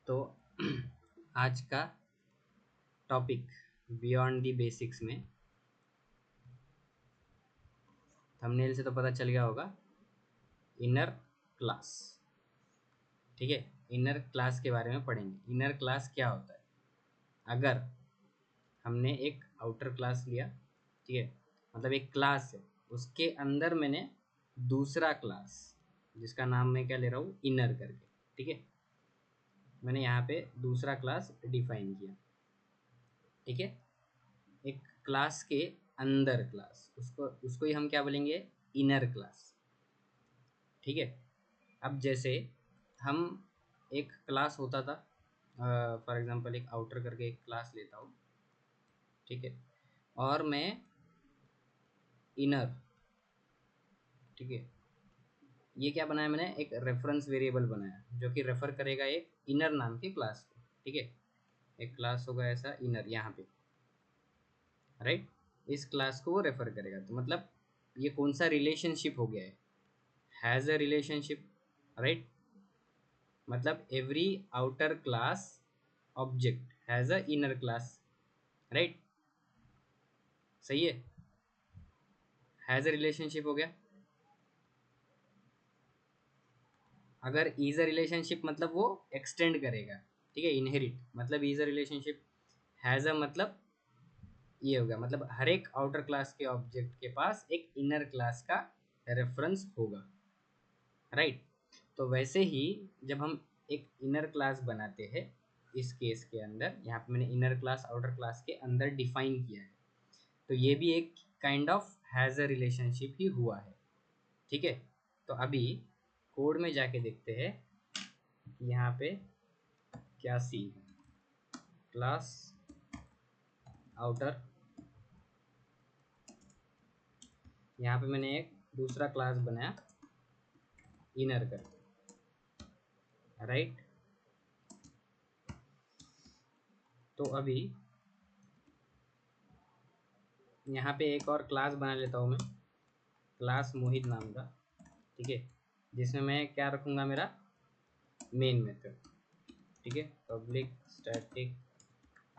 तो आज का टॉपिक बियॉन्ड दी बेसिक्स में थंबनेल से तो पता चल गया होगा, इनर क्लास। ठीक है, इनर क्लास के बारे में पढ़ेंगे। इनर क्लास क्या होता है? अगर हमने एक आउटर क्लास लिया, ठीक है, मतलब एक क्लास है, उसके अंदर मैंने दूसरा क्लास जिसका नाम मैं क्या ले रहा हूँ, इनर करके, ठीक है, मैंने यहाँ पे दूसरा क्लास डिफाइन किया। ठीक है, एक क्लास के अंदर क्लास, उसको उसको ही हम क्या बोलेंगे, इनर क्लास। ठीक है, अब जैसे हम एक क्लास होता था, फॉर एग्जांपल एक आउटर करके एक क्लास लेता हूँ, ठीक है, और मैं इनर, ठीक है, ये क्या बनाया मैंने, एक रेफरेंस वेरिएबल बनाया जो कि रेफर करेगा एक इनर नाम की क्लास को। ठीक है, एक क्लास होगा ऐसा इनर यहाँ पे, राइट, इस क्लास को वो रेफर करेगा। तो मतलब ये कौन सा रिलेशनशिप हो गया है, हैज़ अ रिलेशनशिप, राइट, मतलब every outer class object has a inner class, right, सही है, हैज़ अ रिलेशनशिप हो गया। अगर इज अ रिलेशनशिप मतलब वो एक्सटेंड करेगा, ठीक है, इनहेरिट मतलब is a relationship, has a मतलब ये हो गया, मतलब हर एक आउटर क्लास के ऑब्जेक्ट के पास एक इनर क्लास का रेफरेंस होगा, राइट। तो वैसे ही जब हम एक इनर क्लास बनाते हैं, इस केस के अंदर यहाँ पे मैंने इनर क्लास आउटर क्लास के अंदर डिफाइन किया है, तो ये भी एक kind of has a relationship ही हुआ है। ठीक है, तो अभी कोड में जाके देखते हैं कि यहाँ पे क्या सीन है। क्लास आउटर, यहाँ पे मैंने एक दूसरा क्लास बनाया इनर करके, राइट। तो अभी यहाँ पे एक और क्लास बना लेता हूँ मैं, क्लास मोहित नाम का, ठीक है, जिसमें मैं क्या रखूँगा, मेरा मेन मेथड, ठीक है, पब्लिक स्टैटिक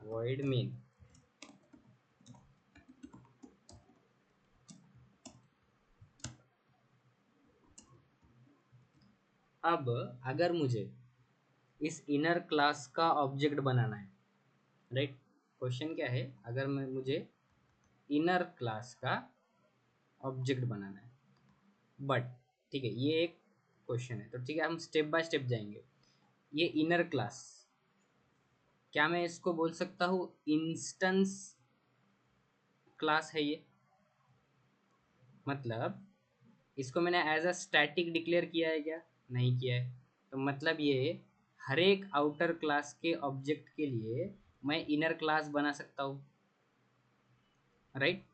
वॉइड मेन। अब अगर मुझे इस इनर क्लास का ऑब्जेक्ट बनाना है, राइट, क्वेश्चन क्या है, अगर मैं मुझे इनर क्लास का ऑब्जेक्ट बनाना है, बट ठीक है, ये एक क्वेश्चन है, तो ठीक है, हम स्टेप बाय स्टेप जाएंगे। ये इनर क्लास, क्या मैं इसको बोल सकता हूँ इंस्टेंस क्लास है ये? मतलब इसको मैंने एज अ स्टैटिक डिक्लेयर किया है क्या? नहीं किया है। तो मतलब ये हर एक आउटर क्लास के ऑब्जेक्ट के लिए मैं इनर क्लास बना सकता हूँ, राइट।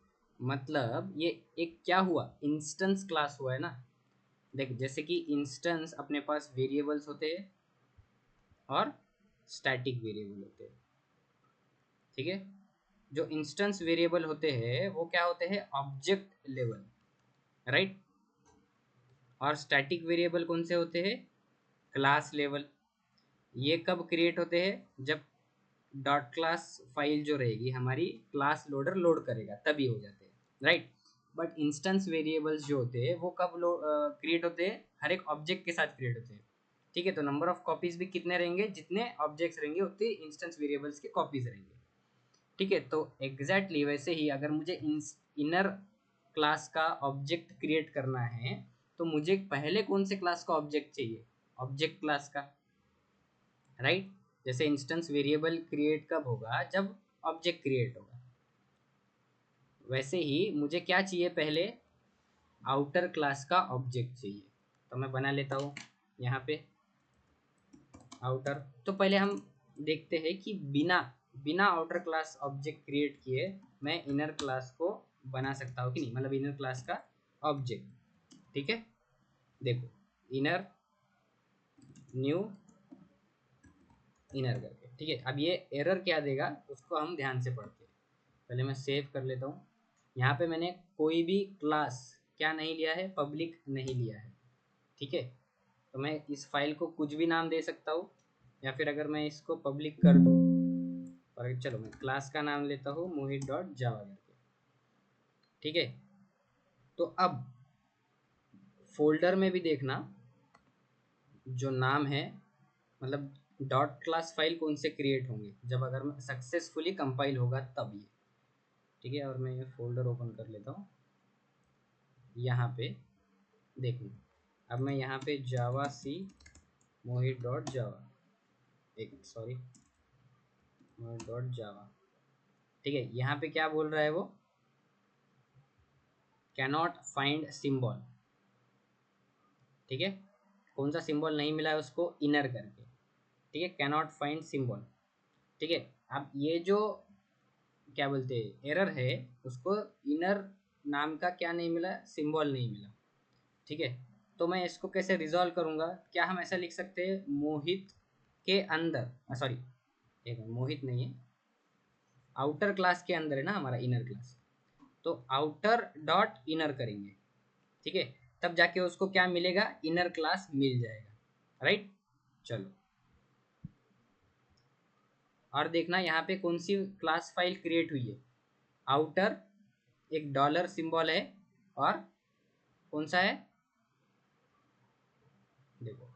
मतलब ये एक क्या हुआ, इंस्टेंस क्लास हुआ है ना। देख, जैसे कि इंस्टेंस अपने पास वेरिएबल्स होते हैं और स्टैटिक वेरिएबल होते हैं, ठीक है। जो इंस्टेंस वेरिएबल होते हैं वो क्या होते हैं, ऑब्जेक्ट लेवल, राइट, और स्टैटिक वेरिएबल कौन से होते हैं, क्लास लेवल। ये कब क्रिएट होते हैं, जब डॉट क्लास फाइल जो रहेगी हमारी क्लास लोडर लोड करेगा तभी हो जाते हैं, राइट। बट इंस्टेंस वेरिएबल्स जो होते हैं वो कब क्रिएट होते हैं, हर एक ऑब्जेक्ट के साथ क्रिएट होते हैं, ठीक है। तो नंबर ऑफ कॉपीज भी कितने रहेंगे, जितने ऑब्जेक्ट्स रहेंगे उतने इंस्टेंस वेरिएबल्स के कॉपीज रहेंगे, ठीक है। तो एग्जैक्टली वैसे ही अगर मुझे इनर क्लास का ऑब्जेक्ट क्रिएट करना है, तो मुझे पहले कौन से क्लास का ऑब्जेक्ट चाहिए, ऑब्जेक्ट क्लास का, राइट। जैसे इंस्टेंस वेरिएबल क्रिएट कब होगा, जब ऑब्जेक्ट क्रिएट होगा, वैसे ही मुझे क्या चाहिए, पहले आउटर क्लास का ऑब्जेक्ट चाहिए। तो मैं बना लेता हूँ यहाँ पे आउटर। तो पहले हम देखते हैं कि बिना बिना आउटर क्लास ऑब्जेक्ट क्रिएट किए मैं इनर क्लास को बना सकता हूँ कि नहीं, मतलब इनर क्लास का ऑब्जेक्ट, ठीक है। देखो, इनर न्यू इनर करके, ठीक है। अब ये एरर क्या देगा उसको हम ध्यान से पढ़ते हैं। पहले मैं सेव कर लेता हूँ। यहाँ पे मैंने कोई भी क्लास क्या नहीं लिया है, पब्लिक नहीं लिया है, ठीक है। तो मैं इस फाइल को कुछ भी नाम दे सकता हूँ, या फिर अगर मैं इसको पब्लिक कर दूँ, और चलो मैं क्लास का नाम लेता हूँ मोहित डॉट जावा करके, ठीक है। तो अब फोल्डर में भी देखना जो नाम है, मतलब डॉट क्लास फाइल कौन से क्रिएट होंगे जब अगर मैं सक्सेसफुली कंपाइल होगा तब ये, ठीक है। और मैं ये फोल्डर ओपन कर लेता हूँ, यहाँ पे देखो, अब मैं यहाँ पे जावा सी मोहित डॉट जावा, एक सॉरी मोहित डॉट जावा, ठीक है। यहाँ पे क्या बोल रहा है वो, कैनॉट फाइंड सिंबल, ठीक है। कौन सा सिंबल नहीं मिला है उसको, इनर करके, ठीक है, कैनॉट फाइंड सिंबल, ठीक है। अब ये जो क्या बोलते हैं एरर है, उसको इनर नाम का क्या नहीं मिला, सिंबल नहीं मिला, ठीक है। तो मैं इसको कैसे रिजॉल्व करूँगा, क्या हम ऐसा लिख सकते हैं मोहित के अंदर, सॉरी एक मोहित नहीं है, आउटर क्लास के अंदर है ना हमारा इनर क्लास, तो आउटर डॉट इनर करेंगे, ठीक है। तब जाके उसको क्या मिलेगा, इनर क्लास मिल जाएगा, राइट। चलो और देखना यहाँ पे कौन सी क्लास फाइल क्रिएट हुई है, आउटर, एक डॉलर सिंबल है, और कौन सा है, देखो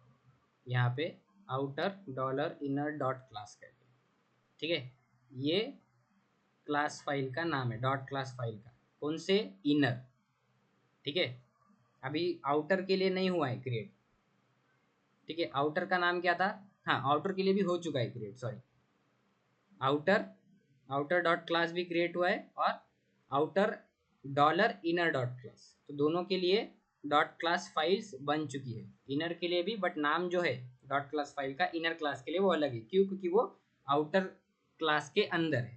यहाँ पे outer dollar inner dot class करके, ठीक है। ये क्लास फाइल का नाम है, डॉट क्लास फाइल का, कौन से, इनर, ठीक है। अभी आउटर के लिए नहीं हुआ है क्रिएट, ठीक है। आउटर का नाम क्या था, हाँ आउटर के लिए भी हो चुका है create, sorry, outer, outer dot class भी क्रिएट हुआ है, और outer dollar inner dot class, तो दोनों के लिए डॉट क्लास फाइल्स बन चुकी है, इनर के लिए भी, बट नाम जो है डॉट क्लास फाइल का इनर क्लास के लिए वो अलग है, क्यों, क्योंकि वो आउटर क्लास के अंदर है,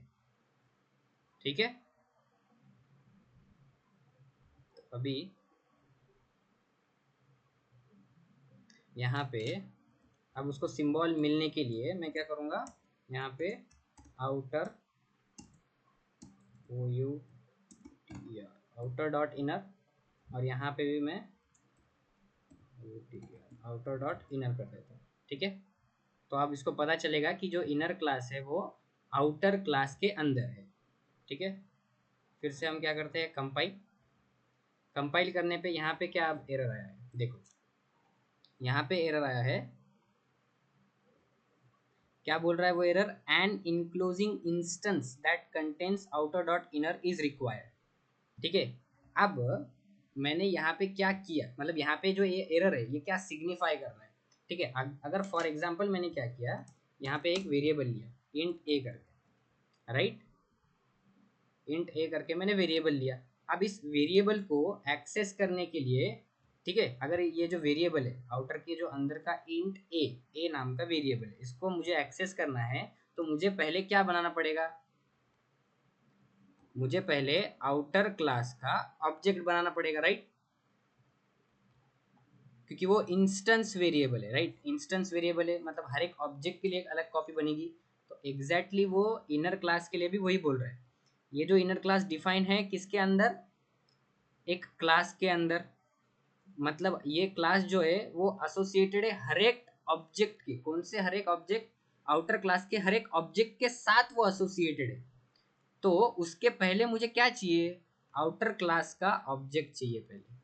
ठीक है। तो अभी यहाँ पे अब उसको सिंबल मिलने के लिए मैं क्या करूँगा, यहाँ पे outer O U T R outer dot inner, और यहाँ पे भी मैं आउटर डॉट इनर कर देता हूँ, ठीक है। तो अब इसको पता चलेगा कि जो इनर क्लास है वो आउटर क्लास के अंदर है, ठीक है। फिर से हम क्या करते हैं, कंपाइल, कंपाइल करने पे यहाँ पे क्या एरर आया है, देखो यहाँ पे एरर आया है, क्या बोल रहा है वो error, an enclosing instance that contains outer dot inner is required, ठीक है। अब मैंने यहाँ पे क्या किया, मतलब यहाँ पे जो ये एरर है ये क्या सिग्निफाई कर रहा है, ठीक है। अगर फॉर एग्जांपल मैंने क्या किया, यहाँ पे एक वेरिएबल लिया इंट ए करके, राइट, इंट ए करके मैंने वेरिएबल लिया। अब इस वेरिएबल को एक्सेस करने के लिए, ठीक है, अगर ये जो वेरिएबल है आउटर के जो अंदर का इंट ए नाम का वेरिएबल है, इसको मुझे एक्सेस करना है, तो मुझे पहले क्या बनाना पड़ेगा, मुझे पहले आउटर क्लास का ऑब्जेक्ट बनाना पड़ेगा, राइट, क्योंकि वो इंस्टेंस वेरिएबल है, राइट, इंस्टेंस वेरिएबल है, मतलब हर एक ऑब्जेक्ट के लिए एक अलग कॉपी बनेगी। तो एग्जैक्टली वो इनर क्लास के लिए भी वही बोल रहा है, ये जो इनर क्लास डिफाइन है किसके अंदर, एक क्लास के अंदर, मतलब ये क्लास जो है वो एसोसिएटेड है हर एक ऑब्जेक्ट के, कौन से हर एक ऑब्जेक्ट, आउटर क्लास के हर एक ऑब्जेक्ट के साथ वो एसोसिएटेड है। तो उसके पहले मुझे क्या चाहिए, आउटर क्लास का ऑब्जेक्ट चाहिए पहले,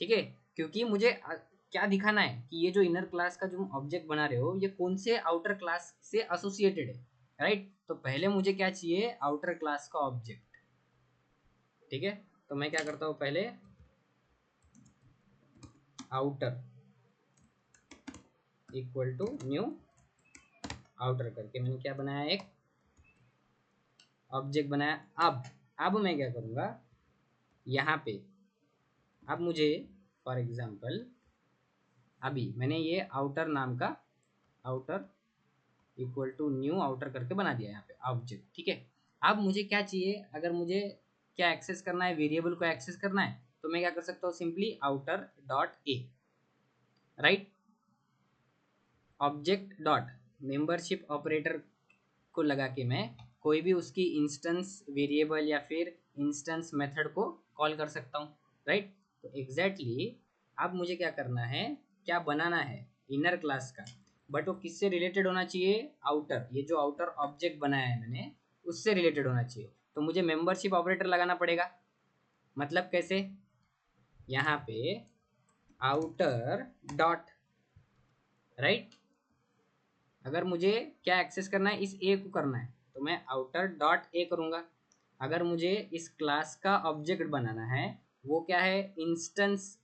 ठीक है। क्योंकि मुझे क्या दिखाना है कि ये जो इनर क्लास का जो ऑब्जेक्ट बना रहे हो ये कौन से आउटर क्लास से एसोसिएटेड है, राइट। तो पहले मुझे क्या चाहिए, आउटर क्लास का ऑब्जेक्ट, ठीक है। तो मैं क्या करता हूँ, पहले outer equal to new outer करके मैंने क्या बनाया, एक ऑब्जेक्ट बनाया। अब मैं क्या करूँगा, यहाँ पे अब मुझे फॉर एग्जांपल अभी मैंने ये आउटर नाम का outer equal to new outer करके बना दिया यहाँ पे ऑब्जेक्ट, ठीक है। अब मुझे क्या चाहिए, अगर मुझे क्या एक्सेस करना है, वेरिएबल को एक्सेस करना है, तो मैं क्या कर सकता हूँ, simply outer dot A, right, object dot membership operator को लगा के मैं कोई भी उसकी इंस्टेंस वेरिएबल या फिर इंस्टेंस मेथड को कॉल कर सकता हूँ, राइट। तो एग्जैक्टली अब मुझे क्या करना है, क्या बनाना है, इनर क्लास का बट वो किससे रिलेटेड होना चाहिए, आउटर, ये जो आउटर ऑब्जेक्ट बनाया है मैंने उससे रिलेटेड होना चाहिए। तो मुझे मेंबरशिप ऑपरेटर लगाना पड़ेगा। मतलब कैसे, यहाँ पे आउटर डॉट, राइट, अगर मुझे क्या एक्सेस करना है, इस ए को करना है तो मैं आउटर डॉट ए करूँगा। अगर मुझे इस क्लास का ऑब्जेक्ट बनाना है, वो क्या है, इंस्टेंस,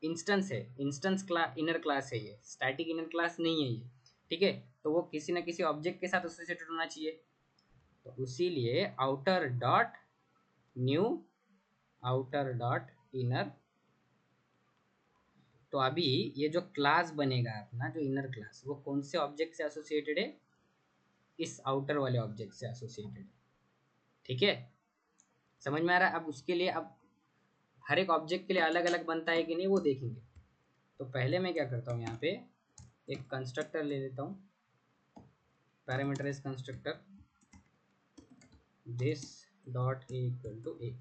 इंस्टेंस है, इंस्टेंस क्लास, इनर क्लास है, ये स्टैटिक इनर क्लास नहीं है ये, ठीक है। तो वो किसी ना किसी ऑब्जेक्ट के साथ एसोसिएटेड होना चाहिए। तो इसीलिए outer dot new outer dot inner. तो अभी ये जो क्लास बनेगा अपना, जो इनर क्लास, वो कौन से ऑब्जेक्ट से एसोसिएटेड है, इस आउटर वाले ऑब्जेक्ट से एसोसिएटेड है, ठीक है। समझ में आ रहा है। अब उसके लिए, अब हर एक ऑब्जेक्ट के लिए अलग अलग बनता है कि नहीं वो देखेंगे। तो पहले मैं क्या करता हूँ, यहाँ पे एक कंस्ट्रक्टर ले लेता हूँ, parameterized constructor, this dot a equal to a,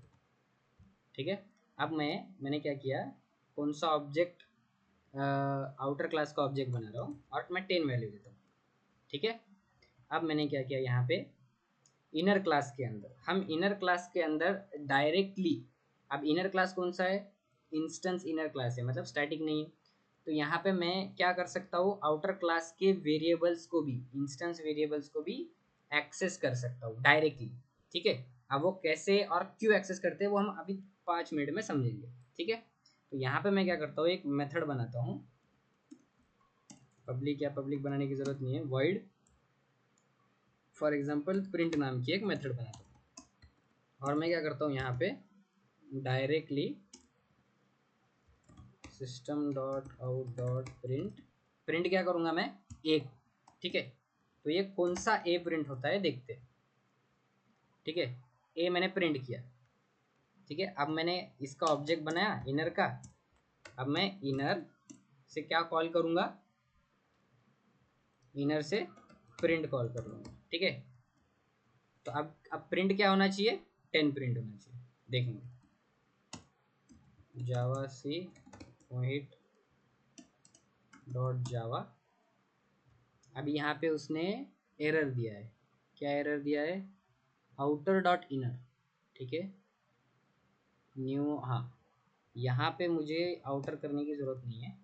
ठीक है। अब मैंने क्या किया, कौन सा ऑब्जेक्ट, आउटर क्लास का ऑब्जेक्ट बना रहा हूँ और मैं 10 वैल्यू देता हूँ, ठीक है। अब मैंने क्या किया, यहाँ पे इनर क्लास के अंदर, हम इनर क्लास के अंदर डायरेक्टली, अब इनर क्लास कौन सा है, इंस्टेंस इनर क्लास है, मतलब स्टैटिक नहीं है। तो यहाँ पे मैं क्या कर सकता हूँ, आउटर क्लास के वेरिएबल्स को भी, इंस्टेंस वेरिएबल्स को भी एक्सेस कर सकता हूँ डायरेक्टली, ठीक है। अब वो कैसे और क्यों एक्सेस करते हैं वो हम अभी 5 मिनट में समझेंगे, ठीक है। तो यहाँ पे मैं क्या करता हूँ, एक मेथड बनाता हूँ, पब्लिक या पब्लिक बनाने की ज़रूरत नहीं है, void फॉर एग्जांपल प्रिंट नाम की एक मेथड बनाता हूँ। और मैं क्या करता हूँ, यहाँ पे directly system dot out dot print, print क्या करूँगा मैं, एक, ठीक है। तो ये कौन सा ए प्रिंट होता है देखते हैं, ठीक है। ए मैंने प्रिंट किया, ठीक है। अब मैंने इसका ऑब्जेक्ट बनाया इनर का। अब मैं इनर से क्या कॉल करूँगा, इनर से प्रिंट कॉल कर लूँगा, ठीक है। तो अब प्रिंट क्या होना चाहिए, 10 प्रिंट होना चाहिए, देखेंगे जावा सी मोहित डॉट जावा। अब यहाँ पे उसने एरर दिया है, क्या एरर दिया है, आउटर डॉट इनर, ठीक है, न्यू, हाँ, यहाँ पे मुझे आउटर करने की ज़रूरत नहीं है,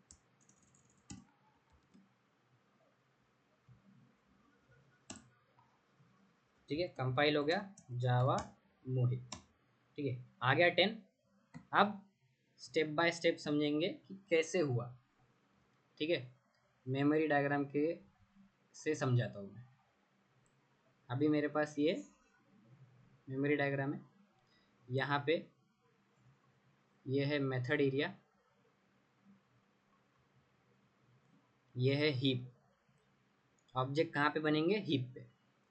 ठीक है। कंपाइल हो गया जावा मोहित, ठीक है, आ गया 10। अब स्टेप बाय स्टेप समझेंगे कि कैसे हुआ, ठीक है। मेमोरी डायग्राम के से समझाता हूँ मैं। अभी मेरे पास ये मेमोरी डायग्राम है, यहाँ पे ये है मेथड एरिया, ये है हीप, ऑब्जेक्ट कहाँ पे बनेंगे, हीप पे,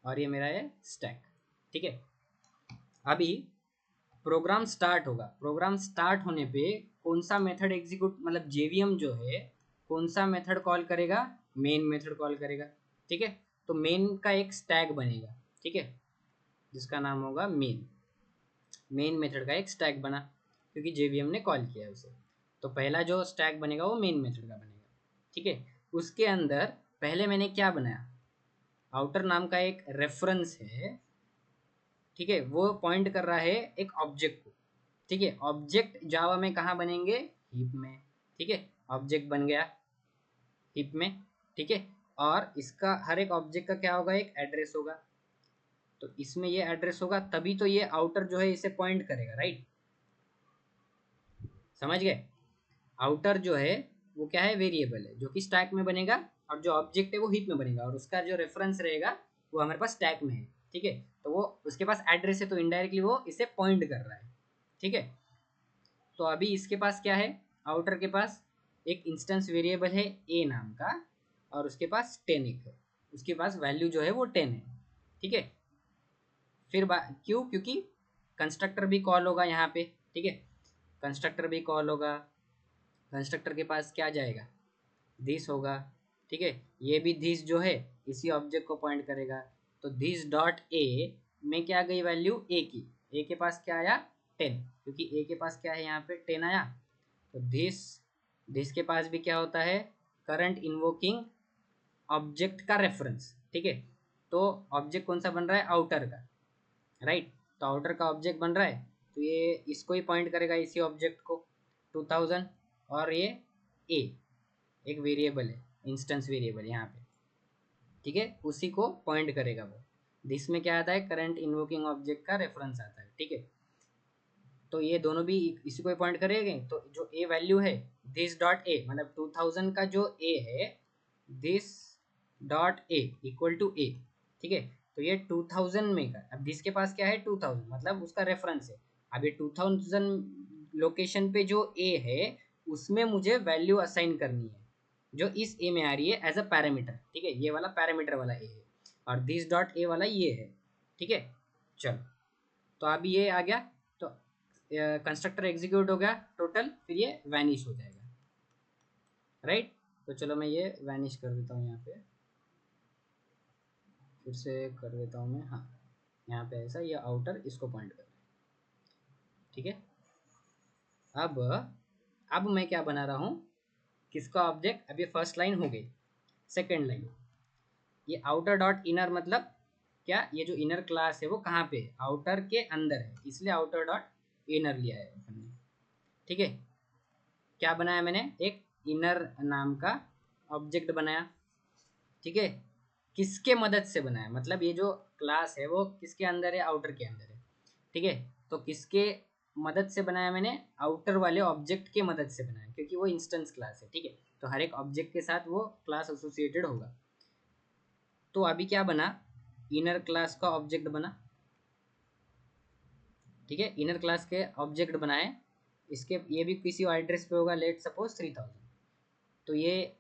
और ये मेरा है स्टैक, ठीक है। अभी प्रोग्राम स्टार्ट होगा, प्रोग्राम स्टार्ट होने पे कौन सा मेथड एग्जीक्यूट, मतलब जेवीएम जो है कौन सा मेथड कॉल करेगा, मेन मेथड कॉल करेगा, ठीक है। तो मेन का एक स्टैक बनेगा, ठीक है, जिसका नाम होगा मेन, मेन मेथड का एक स्टैक बना क्योंकि जेवीएम ने कॉल किया है उसे। तो पहला जो स्टैक बनेगा वो मेन मेथड का बनेगा, ठीक है। उसके अंदर पहले मैंने क्या बनाया, आउटर नाम का एक रेफरेंस है, ठीक है, वो पॉइंट कर रहा है एक ऑब्जेक्ट को, ठीक है। ऑब्जेक्ट जावा में कहाँ बनेंगे, हीप में, ठीक है। ऑब्जेक्ट बन गया हीप में, ठीक है। और इसका हर एक ऑब्जेक्ट का क्या होगा, एक एड्रेस होगा। तो इसमें ये एड्रेस होगा तभी तो ये आउटर जो है इसे पॉइंट करेगा, राइट, समझ गए। आउटर जो है वो क्या है, वेरिएबल है जो कि स्टैक में बनेगा, और जो ऑब्जेक्ट है वो हीप में बनेगा, और उसका जो रेफरेंस रहेगा वो हमारे पास स्टैक में है, ठीक है। तो वो उसके पास एड्रेस है तो इनडायरेक्टली वो इसे पॉइंट कर रहा है, ठीक है। तो अभी इसके पास क्या है, आउटर के पास एक इंस्टेंस वेरिएबल है ए नाम का, और उसके पास 10 एक है, उसके पास वैल्यू जो है वो 10 है, ठीक है। फिर क्यों, क्योंकि कंस्ट्रक्टर भी कॉल होगा यहाँ पे, ठीक है, कंस्ट्रक्टर भी कॉल होगा, कंस्ट्रक्टर के पास क्या जाएगा, दिस होगा, ठीक है। ये भी दिस जो है इसी ऑब्जेक्ट को पॉइंट करेगा। तो दिस डॉट ए में क्या गई वैल्यू, ए की, ए के पास क्या आया, 10, क्योंकि ए के पास क्या है यहाँ पे 10 आया। तो दिस के पास भी क्या होता है, करंट इन्वोकिंग ऑब्जेक्ट का रेफरेंस, ठीक है। तो ऑब्जेक्ट कौन सा बन रहा है, आउटर का, राइट। तो आउटर का ऑब्जेक्ट बन रहा है, तो ये इसको ही पॉइंट करेगा, इसी ऑब्जेक्ट को 2000। और ये ए एक वेरिएबल है, इंस्टेंस वेरिएबल यहाँ पे, ठीक है, उसी को पॉइंट करेगा वो। दिस में क्या आता है, करंट इन्वोकिंग ऑब्जेक्ट का रेफरेंस आता है, ठीक है। तो ये दोनों भी इसी को पॉइंट करेंगे। तो जो ए वैल्यू है, दिस डॉट ए, मतलब 2000 का जो ए है, this dot a equal to a, ठीक है। तो ये 2000 में का, अब दिस के पास क्या है 2000, मतलब उसका रेफरेंस है। अब ये 2000 लोकेशन पे जो ए है, उसमें मुझे वैल्यू असाइन करनी है, जो इस ए में आ रही है एज अ पैरामीटर, ठीक है। ये वाला पैरामीटर वाला ए है, और दिस डॉट ए वाला ये है, ठीक है। चलो, तो अभी ये आ गया, तो कंस्ट्रक्टर एग्जीक्यूट हो गया टोटल, फिर ये वैनिश हो जाएगा, राइट। तो चलो मैं ये वैनिश कर देता हूँ, यहाँ पे फिर से कर देता हूँ मैं, हाँ। यहाँ पे ऐसा, ये आउटर इसको पॉइंट कर, ठीक है। अब मैं क्या बना रहा हूँ, किसका ऑब्जेक्ट, अब ये फर्स्ट लाइन हो गई। सेकेंड लाइन, ये आउटर डॉट इनर, मतलब क्या, ये जो इनर क्लास है वो कहाँ पे है, आउटर के अंदर है, इसलिए आउटर डॉट इनर लिया है अपन ने, ठीक है। क्या बनाया मैंने, एक इनर नाम का ऑब्जेक्ट बनाया, ठीक है। किसके मदद से बनाया, मतलब ये जो क्लास है वो किसके अंदर है, आउटर के अंदर है, ठीक है। तो किसके मदद से बनाया मैंने, आउटर वाले ऑब्जेक्ट के मदद से बनाया, क्योंकि वो इंस्टेंस क्लास है, ठीक है। तो हर एक ऑब्जेक्ट के साथ वो क्लास एसोसिएटेड होगा। तो अभी क्या बना, इनर क्लास का ऑब्जेक्ट बना, ठीक है। इनर क्लास के ऑब्जेक्ट बनाए, इसके ये भी किसी एड्रेस पे होगा, लेट सपोज 3000। तो ये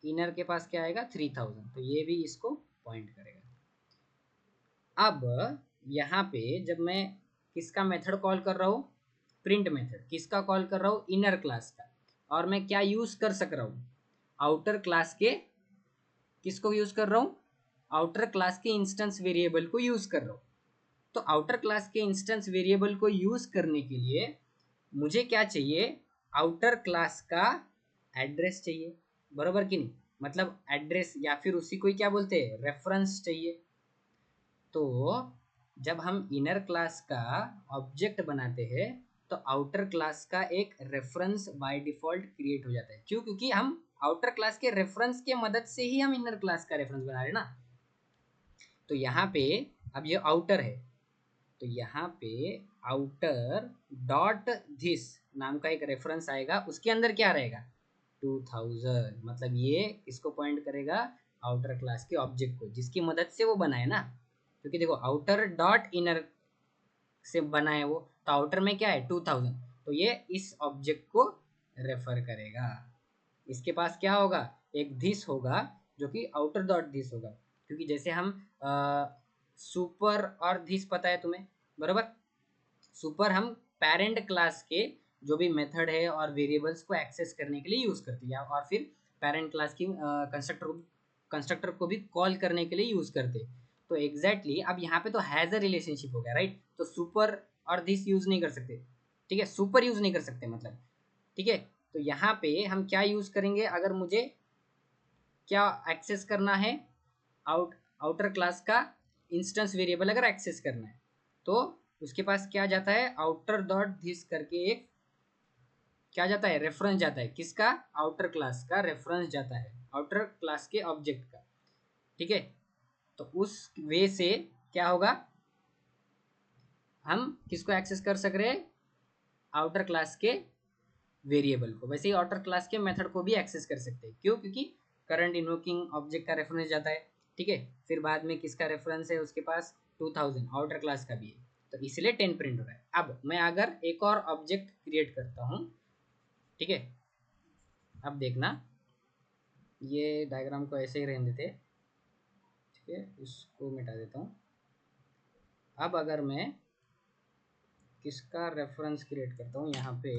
इनर के पास क्या आएगा, 3000, तो ये भी इसको पॉइंट करेगा। अब यहाँ पे जब मैं किसका मेथड कॉल कर रहा हूँ, प्रिंट मेथड, किसका कॉल कर रहा हूँ, इनर क्लास का। और मैं क्या यूज कर सक रहा हूँ, आउटर क्लास के, किसको यूज कर रहा हूँ, आउटर क्लास के इंस्टेंस वेरिएबल को यूज कर रहा हूँ। तो आउटर क्लास के इंस्टेंस वेरिएबल को यूज करने के लिए मुझे क्या चाहिए, आउटर क्लास का एड्रेस चाहिए, बरोबर कि नहीं, मतलब एड्रेस, या फिर उसी को ही क्या बोलते हैं, रेफरेंस चाहिए। तो जब हम इनर क्लास का ऑब्जेक्ट बनाते हैं, तो आउटर क्लास का एक रेफरेंस बाय डिफॉल्ट क्रिएट हो जाता है। क्यों, क्योंकि हम आउटर क्लास के रेफरेंस के मदद से ही हम इनर क्लास का रेफरेंस बना रहे हैं ना। तो यहाँ पे अब ये आउटर है, तो यहाँ पे आउटर डॉट दिस नाम का एक रेफरेंस आएगा, उसके अंदर क्या रहेगा, 2000, मतलब ये इसको पॉइंट करेगा, आउटर क्लास के ऑब्जेक्ट को, जिसकी मदद से वो बना है ना। क्योंकि देखो आउटर डॉट इनर से बना है वो, तो आउटर में क्या है 2000, तो ये इस ऑब्जेक्ट को रेफर करेगा। इसके पास क्या होगा, एक दिस होगा, जो कि आउटर डॉट दिस होगा। क्योंकि जैसे हम सुपर और दिस पता है तुम्हें, बराबर। सुपर हम पेरेंट क्लास के जो भी मेथड है और वेरिएबल्स को एक्सेस करने के लिए यूज करते हैं, और फिर पेरेंट क्लास की कंस्ट्रक्टर को भी कॉल करने के लिए यूज करते हैं। तो एग्जैक्टली अब यहाँ पे तो हैज अ रिलेशनशिप हो गया, राइट। तो सुपर और दिस यूज नहीं कर सकते, ठीक है, सुपर यूज नहीं कर सकते मतलब, ठीक है। तो यहाँ पे हम क्या यूज करेंगे, अगर मुझे क्या एक्सेस करना है, आउटर क्लास का इंस्टेंस वेरिएबल अगर एक्सेस करना है, तो उसके पास क्या जाता है, आउटर डॉट दिस करके एक क्या जाता है, रेफरेंस जाता है, किसका, आउटर क्लास का रेफरेंस जाता है, आउटर क्लास के ऑब्जेक्ट का, ठीक है। तो उस वे से क्या होगा, हम किसको एक्सेस कर सक रहे हैं, आउटर क्लास के वेरिएबल को। वैसे ही आउटर क्लास के मेथड को भी एक्सेस कर सकते हैं, क्यों, क्योंकि करंट इन्वोकिंग ऑब्जेक्ट का रेफरेंस जाता है, ठीक है। फिर बाद में किसका रेफरेंस है, उसके पास 2000 आउटर क्लास का भी है, तो इसलिए 10 प्रिंट हो रहा है। अब मैं अगर एक और ऑब्जेक्ट क्रिएट करता हूँ, ठीक है, अब देखना, ये डायग्राम को ऐसे ही रहने देते, ठीक है, इसको मिटा देता हूँ। अब अगर मैं किसका रेफरेंस क्रिएट करता हूँ, यहाँ पे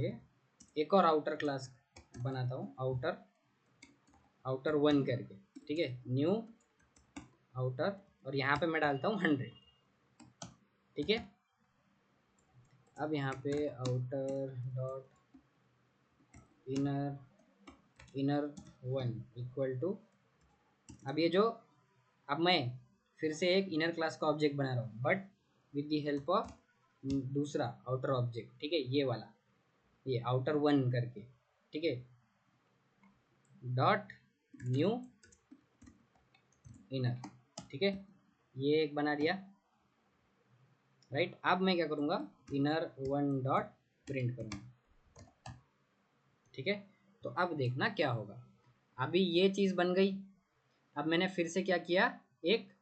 एक और आउटर क्लास बनाता हूँ, आउटर 1 करके, ठीक है, न्यू आउटर, और यहाँ पे मैं डालता हूँ 100, ठीक है। अब यहाँ पे outer dot inner 1 equal to अब ये जो, अब मैं फिर से एक इनर क्लास का ऑब्जेक्ट बना रहा हूँ, but with the help of दूसरा आउटर ऑब्जेक्ट, ठीक है, ये वाला, ये आउटर वन करके, ठीक है, डॉट न्यू इनर, ठीक है, ये एक बना दिया, राइट। अब मैं क्या करूँगा, इनर वन डॉट प्रिंट करूँगा, ठीक है। तो अब देखना क्या होगा, अभी ये चीज़ बन गई। अब मैंने फिर से क्या किया, एक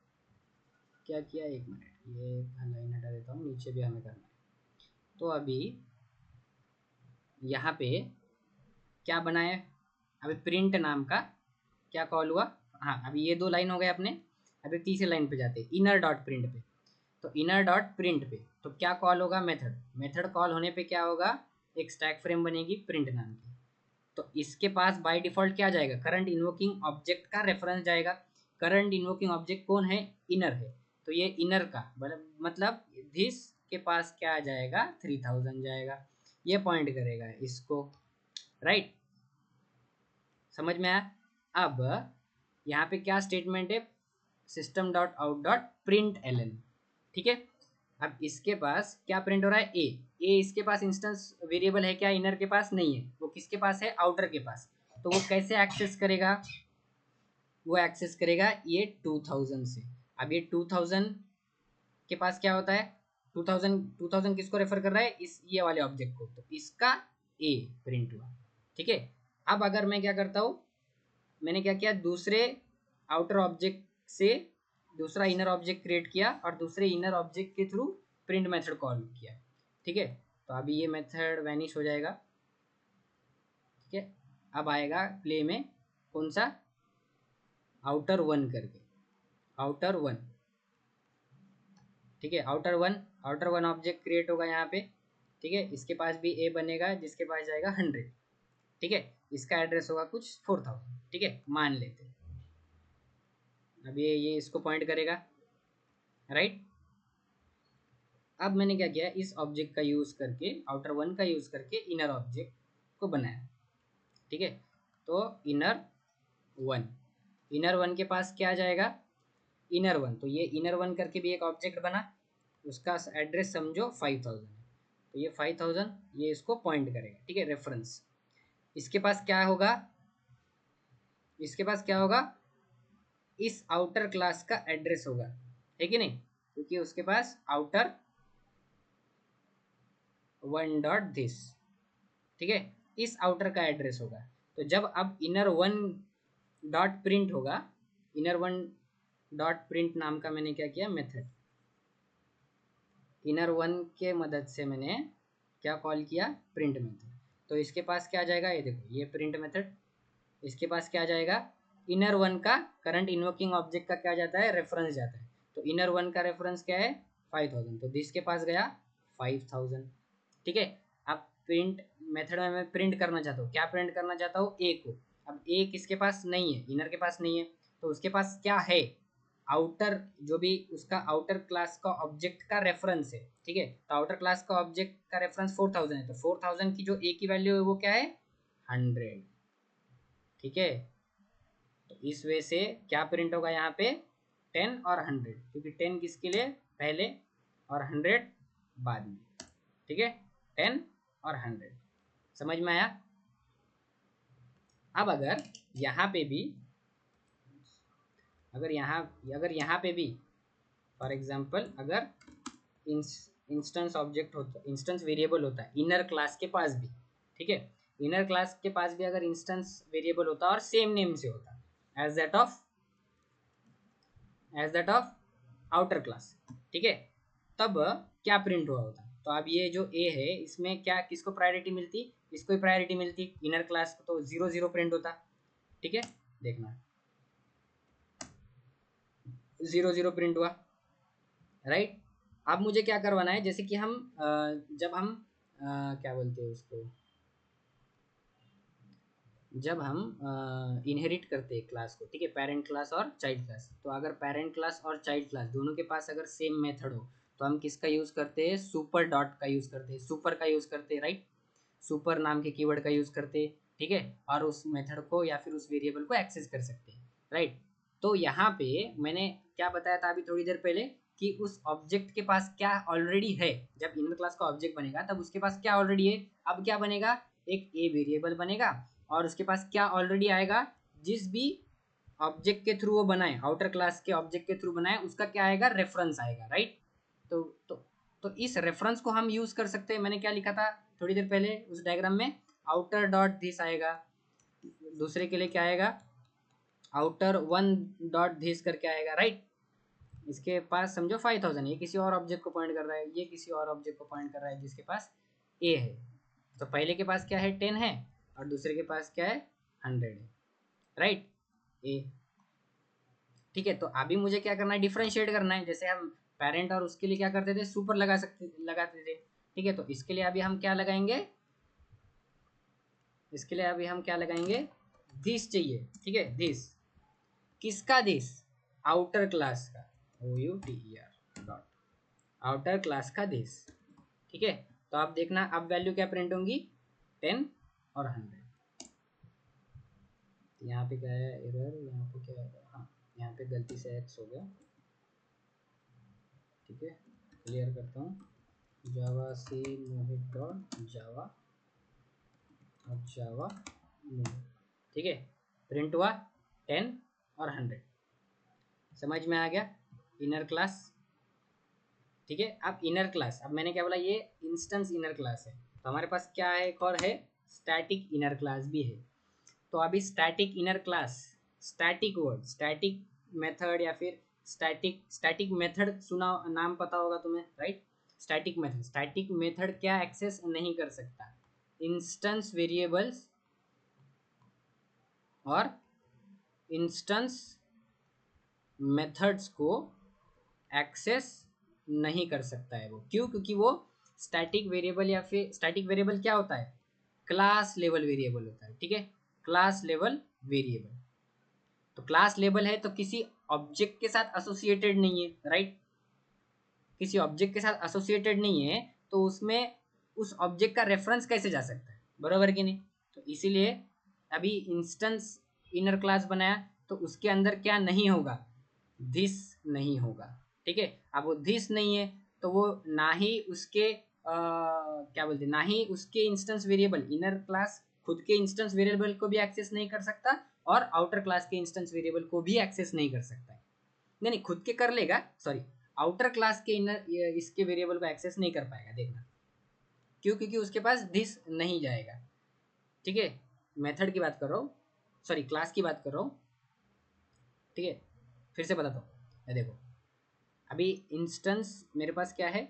क्या किया, एक मिनट, ये लाइन हटा देता हूँ, नीचे भी हमें करना है। तो अभी यहाँ पे क्या बनाया, अभी प्रिंट नाम का क्या कॉल हुआ। हाँ, अभी ये 2 लाइन हो गए अपने। अभी तीसरी लाइन पे जाते हैं, इनर डॉट प्रिंट पे। तो इनर डॉट प्रिंट पे तो क्या कॉल होगा, मेथड। मेथड कॉल होने पे क्या होगा, एक स्टैक फ्रेम बनेगी प्रिंट नाम की। तो इसके पास बाय डिफॉल्ट क्या जाएगा, करंट इन्वोकिंग ऑब्जेक्ट का रेफरेंस जाएगा। करंट इन्वोकिंग ऑब्जेक्ट कौन है, इनर है। तो ये इनर का मतलब दिस के पास क्या जाएगा, 3000 जाएगा। ये पॉइंट करेगा इसको, राइट। समझ में आया। अब यहाँ पे क्या स्टेटमेंट है, system dot out dot print L N, ठीक है। अब इसके पास क्या प्रिंट हो रहा है, ए इसके पास इंस्टेंस वेरिएबल है क्या, इनर के पास नहीं है, वो किसके पास है, आउटर के पास। तो वो कैसे एक्सेस करेगा, वो एक्सेस करेगा ये 2000 से। अब ये 2000 के पास क्या होता है, 2000 किसको रेफर कर रहा है, इस ये वाले ऑब्जेक्ट को, तो इसका ए प्रिंट हुआ, ठीक है। अब अगर मैं क्या करता हूँ, मैंने क्या किया, दूसरे आउटर ऑब्जेक्ट से दूसरा इनर ऑब्जेक्ट क्रिएट किया और दूसरे इनर ऑब्जेक्ट के थ्रू प्रिंट मेथड कॉल किया, ठीक है। तो अभी ये मेथड वैनिश हो जाएगा, ठीक है। अब आएगा प्ले में कौन सा, आउटर वन करके, आउटर वन, ठीक है। आउटर वन ऑब्जेक्ट क्रिएट होगा यहाँ पे, ठीक है। इसके पास भी ए बनेगा जिसके पास जाएगा 100, ठीक है। इसका एड्रेस होगा कुछ 4000, ठीक है, मान लेते हैं। अब ये इसको पॉइंट करेगा, राइट। अब मैंने क्या किया, इस ऑब्जेक्ट का यूज़ करके, आउटर वन का यूज़ करके इनर ऑब्जेक्ट को बनाया, ठीक है। तो इनर वन के पास क्या जाएगा, इनर वन, तो ये इनर वन करके भी एक ऑब्जेक्ट बना, उसका एड्रेस समझो 5000 है। तो ये 5000 ये इसको पॉइंट करेगा, ठीक है, रेफरेंस। इसके पास क्या होगा, इसके पास क्या होगा, इस आउटर क्लास का एड्रेस होगा, है कि नहीं, क्योंकि उसके पास आउटर वन डॉट दिस, ठीक है, इस आउटर का एड्रेस होगा। तो जब अब इनर वन डॉट प्रिंट होगा, इनर वन डॉट प्रिंट नाम का मैंने क्या किया, मेथड, इनर वन के मदद से मैंने क्या कॉल किया, प्रिंट मेथड। तो इसके पास क्या जाएगा, ये देखो, ये प्रिंट मेथड, इसके पास क्या जाएगा, इनर वन का करंट इन्वोकिंग ऑब्जेक्ट का क्या जाता है, रेफरेंस जाता है। तो इनर वन का रेफरेंस क्या है, 5000, तो दिस के पास गया 5000, ठीक है। अब प्रिंट मेथड में मैं प्रिंट करना चाहता हूँ, क्या प्रिंट करना चाहता हूँ, ए को। अब ए किसके पास नहीं है, इनर के पास नहीं है, तो उसके पास क्या है, आउटर, जो भी उसका आउटर क्लास का ऑब्जेक्ट का रेफरेंस है, ठीक है। तो आउटर क्लास का ऑब्जेक्ट का रेफरेंस 4000 है, तो 4000 की जो ए की वैल्यू है वो क्या है, 100, ठीक है। तो इस वे से क्या प्रिंट होगा यहाँ पे, 10 और 100, क्योंकि 10 किसके लिए, पहले, और 100 बाद में, ठीक है, 10 और 100। समझ में आया। अब अगर यहाँ पे भी, अगर यहाँ पे भी फॉर एग्जांपल, अगर इंस्टेंस ऑब्जेक्ट होता, इंस्टेंस वेरिएबल होता है इनर क्लास के पास भी, ठीक है, इनर क्लास के पास भी अगर इंस्टेंस वेरिएबल होता और सेम नेम से होता, as that of outer class, ठीक है, तब क्या प्रिंट हुआ होता। तो अब ये जो ए है, इसमें क्या, किसको प्रायोरिटी मिलती, इसको ही प्रायोरिटी मिलती, इनर क्लास को, तो 0 0 प्रिंट होता, ठीक है। देखना 0 0 प्रिंट हुआ, राइट। अब मुझे क्या करवाना है, जैसे कि हम जब हम क्या बोलते हैं उसको, जब हम इनहेरिट करते हैं क्लास को, ठीक है, पेरेंट क्लास और चाइल्ड क्लास। तो अगर पेरेंट क्लास और चाइल्ड क्लास दोनों के पास अगर सेम मेथड हो, तो हम किसका यूज़ करते हैं, सुपर डॉट का यूज़ करते हैं, सुपर का यूज़ करते हैं, राइट। सुपर नाम के कीवर्ड का यूज़ करते हैं, ठीक है, और उस मेथड को या फिर उस वेरिएबल को एक्सेस कर सकते हैं, राइट। तो यहाँ पे मैंने क्या बताया था अभी थोड़ी देर पहले कि उस ऑब्जेक्ट के पास क्या ऑलरेडी है। जब इनर क्लास का ऑब्जेक्ट बनेगा तब उसके पास क्या ऑलरेडी है। अब क्या बनेगा, एक ए वेरिएबल बनेगा और उसके पास क्या ऑलरेडी आएगा, जिस भी ऑब्जेक्ट के थ्रू वो बनाए, आउटर क्लास के ऑब्जेक्ट के थ्रू बनाए, उसका क्या आएगा, रेफरेंस आएगा, राइट। तो तो तो इस रेफरेंस को हम यूज कर सकते हैं। मैंने क्या लिखा था थोड़ी देर पहले उस डायग्राम में, आउटर डॉट दिस आएगा, दूसरे के लिए क्या आएगा, आउटर वन डॉट दिस करके आएगा, राइट। इसके पास समझो 5000, ये किसी और ऑब्जेक्ट को पॉइंट कर रहा है, ये किसी और ऑब्जेक्ट को पॉइंट कर रहा है जिसके पास ए है। तो पहले के पास क्या है, 10 है, और दूसरे के पास क्या है, 100 है, राइट, ए। ठीक है, तो अभी मुझे क्या करना है, डिफरेंशिएट करना है। जैसे हम पेरेंट और उसके लिए क्या करते थे, सुपर लगाते थे। ठीक है, तो इसके लिए अभी हम क्या लगाएंगे, इसके लिए अभी हम क्या लगाएंगे, दिस चाहिए। ठीक है, दिस किसका, दिस आउटर क्लास का, O U T E R dot, outer class का दिस। ठीक है, तो आप देखना अब वैल्यू क्या प्रिंट होंगी, 10 और 100। यहाँ पे क्या है एरर, यहाँ पे क्या है, हाँ यहाँ पे गलती से एक्स हो गया। ठीक है, क्लियर करता हूँ, जावा सी मोहित डॉट जावा और जावा मोहित। ठीक है, प्रिंट हुआ 10 और 100, समझ में आ गया, इनर क्लास। ठीक है, अब इनर क्लास, अब मैंने क्या बोला, ये इंस्टेंस इनर क्लास है। तो हमारे पास क्या है, एक और है स्टैटिक इनर क्लास भी है। तो अभी static inner class, static word, static method या फिर स्टैटिक मेथड सुना, नाम पता होगा तुम्हें, राइट। स्टैटिक मेथड क्या एक्सेस नहीं कर सकता, इंस्टेंस वेरिएबल्स और इंस्टेंस मेथड्स को एक्सेस नहीं कर सकता है वो। क्यों, क्योंकि वो स्टैटिक वेरिएबल, या फिर स्टैटिक वेरिएबल क्या होता है, क्लास लेवल वेरिएबल होता है। ठीक है, क्लास लेवल वेरिएबल, तो क्लास लेवल है तो किसी ऑब्जेक्ट के साथ एसोसिएटेड नहीं है, राइट। किसी ऑब्जेक्ट के साथ एसोसिएटेड नहीं है, तो उसमें उस ऑब्जेक्ट का रेफरेंस कैसे जा सकता है, बराबर कि नहीं। तो इसीलिए अभी इंस्टेंस इनर क्लास बनाया, तो उसके अंदर क्या नहीं होगा, दिस नहीं होगा। ठीक है, अब वो दिस नहीं है तो वो ना ही उसके क्या बोलते हैं, ना ही उसके इंस्टेंस वेरिएबल, इनर क्लास खुद के इंस्टेंस वेरिएबल को भी एक्सेस नहीं कर सकता, और आउटर क्लास के इंस्टेंस वेरिएबल को भी एक्सेस नहीं कर सकता है। नहीं नहीं, खुद के कर लेगा, सॉरी, आउटर क्लास के इनर इसके वेरिएबल को एक्सेस नहीं कर पाएगा, देखना क्यों, क्योंकि उसके पास दिस नहीं जाएगा। ठीक है, मेथड की बात कर रहा हूँ, सॉरी क्लास की बात कर रहा हूँ। ठीक है, फिर से बताता हूँ, देखो अभी इंस्टेंस मेरे पास क्या है,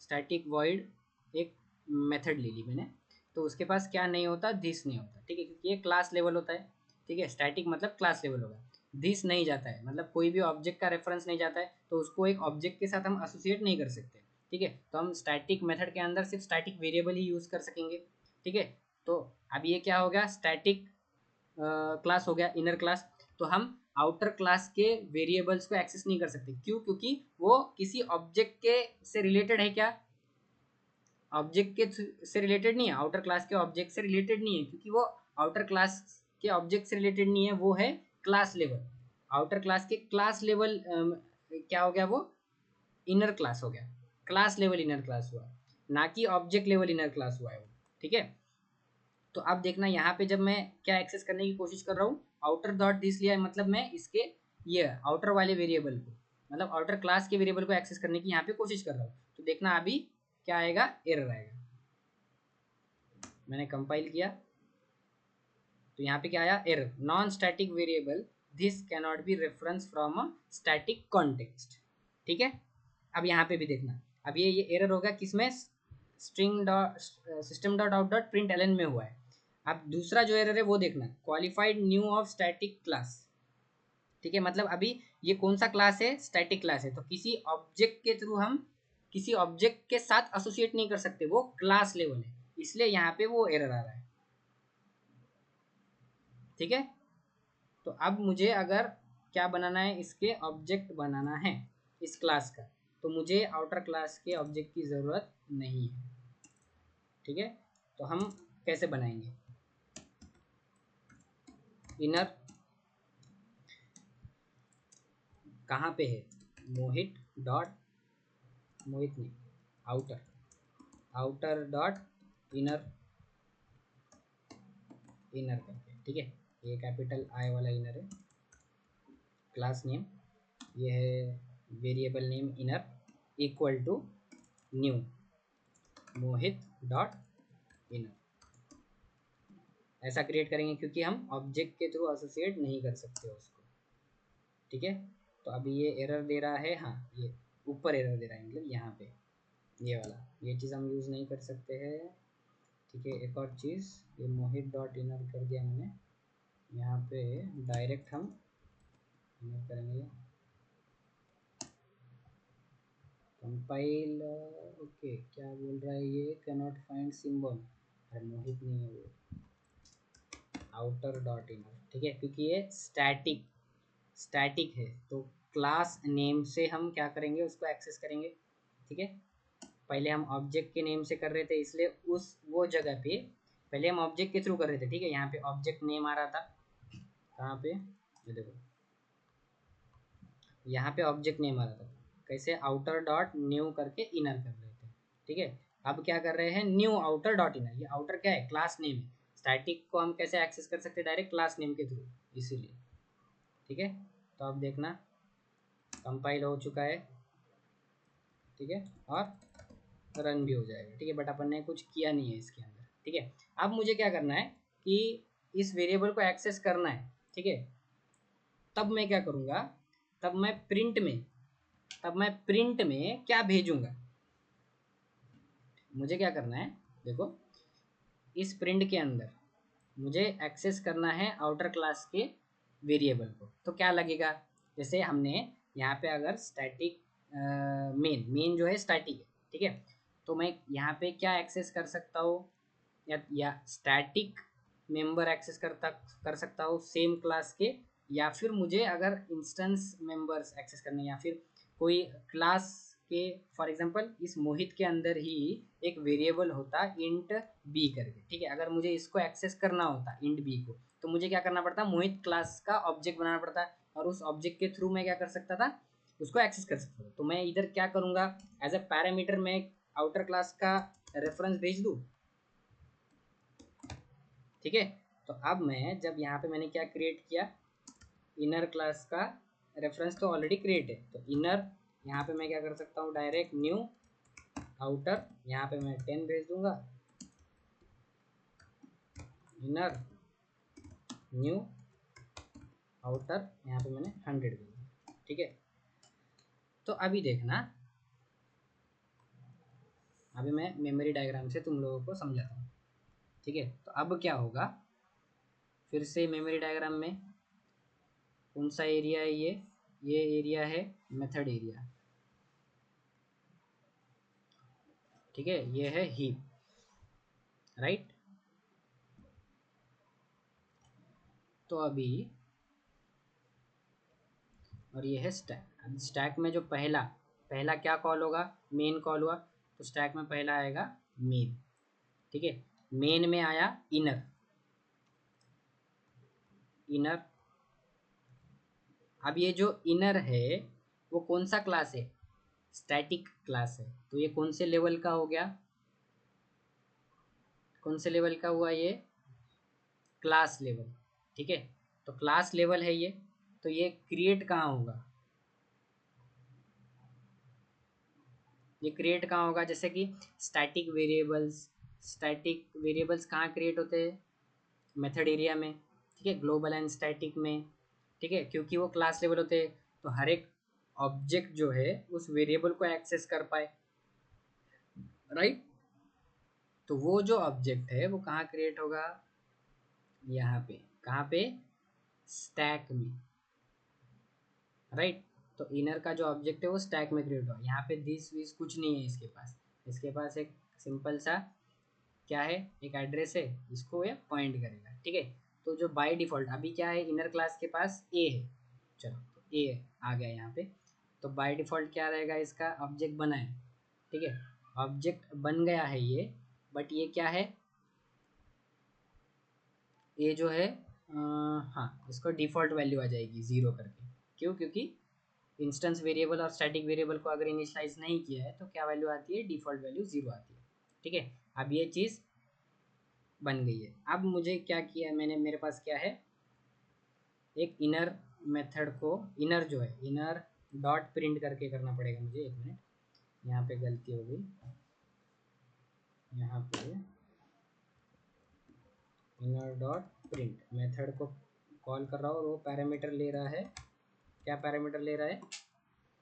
स्टैटिक वॉइड, एक मेथड ले ली मैंने, तो उसके पास क्या नहीं होता, दिस नहीं होता। ठीक है, क्योंकि ये क्लास लेवल होता है। ठीक है, स्टैटिक मतलब क्लास लेवल होगा, दिस नहीं जाता है, मतलब कोई भी ऑब्जेक्ट का रेफरेंस नहीं जाता है, तो उसको एक ऑब्जेक्ट के साथ हम एसोसिएट नहीं कर सकते। ठीक है, तो हम स्टैटिक मेथड के अंदर सिर्फ स्टैटिक वेरिएबल ही यूज़ कर सकेंगे। ठीक है, तो अब ये क्या हो गया, स्टैटिक क्लास हो गया, इनर क्लास। तो हम आउटर क्लास के वेरिएबल्स को एक्सेस नहीं कर सकते, क्यों, क्योंकि वो किसी ऑब्जेक्ट के से रिलेटेड है, क्या ऑब्जेक्ट के से रिलेटेड नहीं है, आउटर क्लास के ऑब्जेक्ट से रिलेटेड नहीं है, क्योंकि वो आउटर क्लास के ऑब्जेक्ट से रिलेटेड नहीं है, वो है क्लास लेवल। आउटर क्लास के क्लास लेवल क्या हो गया, वो इनर क्लास हो गया, क्लास लेवल इनर क्लास हुआ, ना कि ऑब्जेक्ट लेवल इनर क्लास हुआ है वो। ठीक है, तो अब देखना यहाँ पे जब मैं क्या एक्सेस करने की कोशिश कर रहा हूँ, आउटर डॉट दिस लिया है, मतलब मैं इसके ये आउटर वाले वेरिएबल को, मतलब आउटर क्लास के वेरिएबल को एक्सेस करने की यहाँ पे कोशिश कर रहा हूँ। तो देखना अभी क्या आएगा, एरर आएगा। मैंने कंपाइल किया तो यहाँ पे क्या आया, error, non static variable this cannot be reference from a static context. ठीक है, अब यहाँ पे भी देखना, अब ये एरर होगा किसमें, string dot system dot out dot print LN में हुआ है। अब दूसरा जो एरर है वो देखना, qualified new of static class. ठीक है, मतलब अभी ये कौन सा क्लास है, स्टैटिक क्लास है, तो किसी ऑब्जेक्ट के थ्रू हम किसी ऑब्जेक्ट के साथ एसोसिएट नहीं कर सकते, वो क्लास लेवल है, इसलिए यहाँ पे वो एरर आ रहा है। ठीक है, तो अब मुझे अगर क्या बनाना है, इसके ऑब्जेक्ट बनाना है इस क्लास का, तो मुझे आउटर क्लास के ऑब्जेक्ट की ज़रूरत नहीं है। ठीक है, तो हम कैसे बनाएंगे, इनर कहाँ पे है, मोहित डॉट, मोहित नहीं, outer, outer dot inner, inner करके, ठीक है, ये कैपिटल आई वाला इनर है। क्लास नेम ये है, variable name inner equal to new Mohit dot inner, ऐसा क्रिएट करेंगे क्योंकि हम ऑब्जेक्ट के थ्रू एसोसिएट नहीं कर सकते उसको, ठीक है। तो अभी ये एरर दे रहा है, हाँ ये ऊपर एरर दे रहा है, मतलब यहाँ पे ये वाला, ये चीज़ हम यूज़ नहीं कर सकते हैं, ठीक है। एक और चीज़, ये मोहित डॉट इनर कर दिया मैंने, यहाँ पे डायरेक्ट हम इनर करेंगे, कंपाइल, ओके क्या बोल रहा है ये, कैनॉट फाइंड सिंबल, अरे मोहित नहीं है वो, आउटर डॉट इनर, ठीक है, क्योंकि ये स्टैटिक, स्टैटिक है, तो क्लास नेम से हम क्या करेंगे, उसको एक्सेस करेंगे, ठीक है। पहले हम ऑब्जेक्ट के नेम से कर रहे थे, इसलिए उस वो जगह पे पहले हम ऑब्जेक्ट के थ्रू कर रहे थे, ठीक है। यहाँ पे ऑब्जेक्ट नेम आ रहा था, कहाँ पे, ये देखो यहाँ पे ऑब्जेक्ट नेम आ रहा था, कैसे, आउटर डॉट न्यू करके इनर कर रहे थे, ठीक है। अब क्या कर रहे हैं, न्यू आउटर डॉट इनर, ये आउटर क्या है, क्लास नेम है, स्टैटिक को हम कैसे एक्सेस कर सकते हैं, डायरेक्ट क्लास नेम के थ्रू, इसीलिए, ठीक है। तो अब देखना कंपाइल हो चुका है, ठीक है, और रन भी हो जाएगा, ठीक है, बट अपन ने कुछ किया नहीं है इसके अंदर, ठीक है। अब मुझे क्या करना है कि इस वेरिएबल को एक्सेस करना है, ठीक है। तब मैं क्या करूँगा, तब मैं प्रिंट में, तब मैं प्रिंट में क्या भेजूंगा, मुझे क्या करना है, देखो इस प्रिंट के अंदर मुझे एक्सेस करना है आउटर क्लास के वेरिएबल को, तो क्या लगेगा, जैसे हमने यहाँ पे अगर स्टैटिक मेन, मेन जो है स्टैटिक है, ठीक है, तो मैं यहाँ पे क्या एक्सेस कर सकता हूँ, या स्टैटिक मेंबर एक्सेस कर सकता हूँ सेम क्लास के, या फिर मुझे अगर इंस्टेंस मेंबर्स एक्सेस करने, या फिर कोई क्लास के, फॉर एग्जांपल इस मोहित के अंदर ही एक वेरिएबल होता इंट बी करके, ठीक है, अगर मुझे इसको एक्सेस करना होता इंट बी को, तो मुझे क्या करना पड़ता, मोहित क्लास का ऑब्जेक्ट बनाना पड़ता, और उस ऑब्जेक्ट के थ्रू मैं क्या कर सकता था, उसको एक्सेस कर सकता था। तो मैं इधर क्या करूँगा, एज ए पैरामीटर मैं आउटर क्लास का रेफरेंस भेज दूँ, ठीक है। तो अब मैं जब यहाँ पे मैंने क्या क्रिएट किया, इनर क्लास का रेफरेंस तो ऑलरेडी क्रिएट है, तो इनर यहाँ पे मैं क्या कर सकता हूँ, डायरेक्ट न्यू आउटर, यहाँ पे मैं 10 भेज दूंगा, इनर न्यू आउटर, यहाँ पे मैंने 100 भेज दिया, ठीक है। तो अभी देखना, अभी मैं मेमोरी डायग्राम से तुम लोगों को समझाता हूँ, ठीक है। तो अब क्या होगा, फिर से मेमोरी डायग्राम में कौन सा एरिया है, ये एरिया है मेथड एरिया, ठीक है, ये है हीप, राइट। तो अभी, और ये है स्टैक, अब स्टैक में जो पहला पहला क्या कॉल होगा, मेन कॉल हुआ, तो स्टैक में पहला आएगा मेन, ठीक है। मेन में आया इनर, इनर, अब ये जो इनर है वो कौन सा क्लास है, स्टैटिक क्लास है, तो ये कौन से लेवल का हो गया, कौन से लेवल का हुआ ये, क्लास लेवल, ठीक है। तो क्लास लेवल है ये, तो ये क्रिएट कहाँ होगा, ये क्रिएट कहाँ होगा, जैसे कि स्टैटिक वेरिएबल्स, स्टैटिक वेरिएबल्स कहाँ क्रिएट होते हैं, मेथड एरिया में, ठीक है, ग्लोबल एंड स्टैटिक में, ठीक है, क्योंकि वो क्लास लेवल होते हैं, तो हर एक ऑब्जेक्ट जो है उस वेरिएबल को एक्सेस कर पाए, राइट। तो वो जो ऑब्जेक्ट है वो कहाँ क्रिएट होगा, यहाँ पे, कहाँ पे, स्टैक में, राइट। तो इनर का जो ऑब्जेक्ट है वो स्टैक में क्रिएट होगा, यहाँ पे दिस विस कुछ नहीं है इसके पास, इसके पास एक सिंपल सा क्या है, एक एड्रेस है, इसको ये पॉइंट करेगा, ठीक है। तो जो बाय डिफ़ॉल्ट अभी क्या है, इनर क्लास के पास ए है, चलो तो ए आ गया यहाँ पे, तो बाय डिफ़ॉल्ट क्या रहेगा, इसका ऑब्जेक्ट बना है, ठीक है, ऑब्जेक्ट बन गया है ये, बट ये क्या है, ये जो है हाँ इसको डिफ़ॉल्ट वैल्यू आ जाएगी 0 करके, क्यों, क्योंकि इंस्टेंस वेरिएबल और स्टैटिक वेरिएबल को अगर इनिशियलाइज नहीं किया है तो क्या वैल्यू आती है, डिफ़ॉल्ट वैल्यू 0 आती है। ठीक है, अब ये चीज़ बन गई है। अब मुझे क्या किया है मैंने, मेरे पास क्या है, एक इनर मेथड को, इनर जो है इनर डॉट प्रिंट करके करना पड़ेगा मुझे। एक मिनट, यहाँ पे गलती हो गई, यहाँ पे इनर डॉट प्रिंट मेथड को कॉल कर रहा हूँ और वो पैरामीटर ले रहा है, क्या पैरामीटर ले रहा है,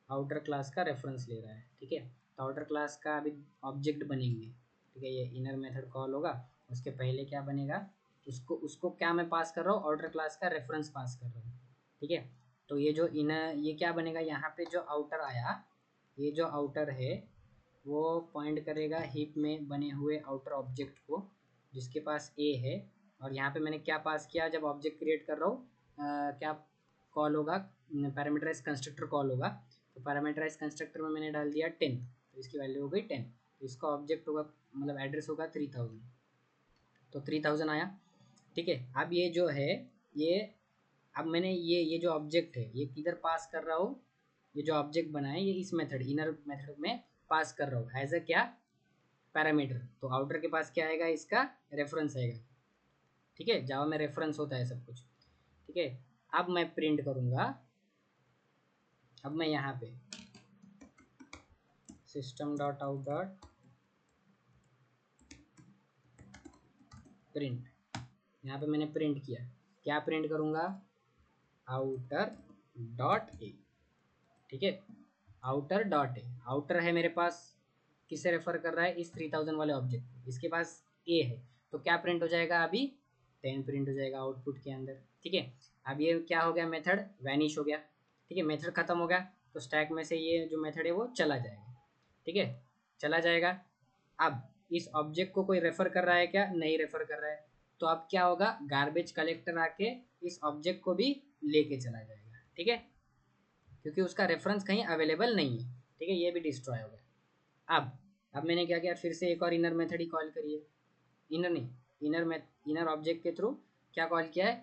आउटर क्लास का रेफरेंस ले रहा है। ठीक है, तो आउटर क्लास का अभी ऑब्जेक्ट बनेंगे। ठीक है, ये इनर मेथड कॉल होगा, उसके पहले क्या बनेगा, उसको उसको क्या मैं पास कर रहा हूँ, आउटर क्लास का रेफरेंस पास कर रहा हूँ। ठीक है, तो ये जो इनर, ये क्या बनेगा, यहाँ पे जो आउटर आया, ये जो आउटर है वो पॉइंट करेगा हीप में बने हुए आउटर ऑब्जेक्ट को जिसके पास ए है। और यहाँ पे मैंने क्या पास किया, जब ऑब्जेक्ट क्रिएट कर रहा हूँ क्या कॉल होगा, पैरामीटराइज कंस्ट्रक्टर कॉल होगा। तो पैरामीटराइज कंस्ट्रक्टर में मैंने डाल दिया 10, तो इसकी वैल्यू हो गई 10। तो इसका ऑब्जेक्ट होगा, मतलब एड्रेस होगा 3000, तो 3000 आया। ठीक है, अब ये जो है, ये अब मैंने ये जो ऑब्जेक्ट है ये किधर पास कर रहा हूँ, ये जो ऑब्जेक्ट बना है ये इस मेथड, इनर मेथड में पास कर रहा हूँ एज अ क्या, पैरामीटर। तो आउटर के पास क्या आएगा, इसका रेफरेंस आएगा। ठीक है, जावा में रेफरेंस होता है सब कुछ। ठीक है, अब मैं प्रिंट करूँगा, अब मैं यहाँ पे system dot out dot print, यहाँ पे मैंने प्रिंट किया, क्या प्रिंट करूँगा, आउटर डॉट ए। ठीक है, आउटर डॉट ए, आउटर है मेरे पास, किसे रेफर कर रहा है, इस 3000 वाले ऑब्जेक्ट को, इसके पास ए है, तो क्या प्रिंट हो जाएगा, अभी 10 प्रिंट हो जाएगा आउटपुट के अंदर। ठीक है, अब ये क्या हो गया, मेथड वैनिश हो गया। ठीक है, मेथड खत्म हो गया, तो स्टैक में से ये जो मेथड है वो चला जाएगा। ठीक है, चला जाएगा। अब इस ऑब्जेक्ट को कोई रेफर कर रहा है क्या, नहीं रेफर कर रहा है, तो अब क्या होगा, गार्बेज कलेक्टर आके इस ऑब्जेक्ट को भी लेके चला जाएगा। ठीक है, क्योंकि उसका रेफरेंस कहीं अवेलेबल नहीं है। ठीक है, ये भी डिस्ट्रॉय हो गया। अब मैंने क्या किया, फिर से एक और इनर मेथड ही कॉल करिए, इनर नहीं, इनर ऑब्जेक्ट के थ्रू क्या कॉल किया है,